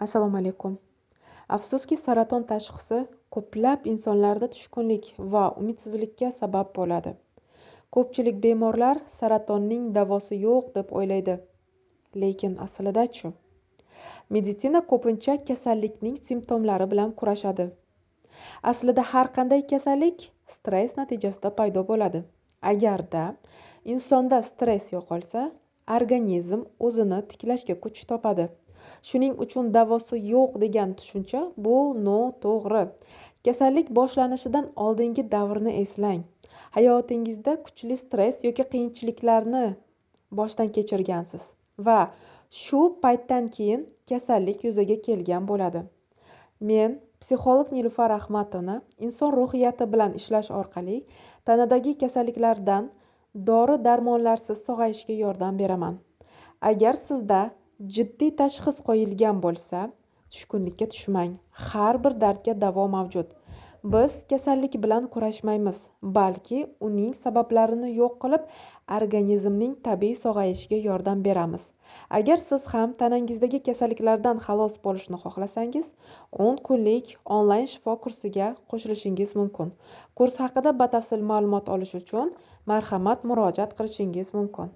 Assalomu alaykum. Afsuski, saraton tashxisi ko'plab insonlarda tushkunlik va umidsizlikka sabab bo'ladi. Ko'pchilik bemorlar saratonning davosi yo'q deb o'ylaydi. Lekin aslida-chi? Meditsina ko'pincha kasallikning simptomlari bilan kurashadi. Aslida har qanday kasallik stress natijasida paydo bo'ladi. Agarda insonda stress yo'qolsa, organizm o'zini tiklashga kuch topadi. Shuning uchun davosi yo'q degan tushuncha bu noto'g'ri. Kasallik boshlanishidan oldingi davrni eslang. Hayotingizda kuchli stress yoki qiyinchiliklarni boshdan kechirgansiz va shu paytdan keyin kasallik yuzaga kelgan bo'ladi. Men psixolog Nilufar Rahmatova inson ruhiyati bilan ishlash orqali tanadagi kasalliklardan dori-darmonlarsiz sog'ayishga yordam beraman. Agar sizda jiddiy tashxis qo'yilgan bo'lsa, tushkunlikka tushmang. Har bir dardga davo mavjud. Biz kasallik bilan kurashmaymiz, balki uning sabablarini yo'q qilib, organizmning tabiiy sog'ayishiga yordam beramiz. Agar siz ham tanangizdagi kasalliklardan xalos bo'lishni xohlasangiz, 10 kunlik onlayn shifo kursiga qo'shilishingiz mumkin. Kurs haqida batafsil ma'lumot olish uchun marhamat murojaat qilishingiz mumkin.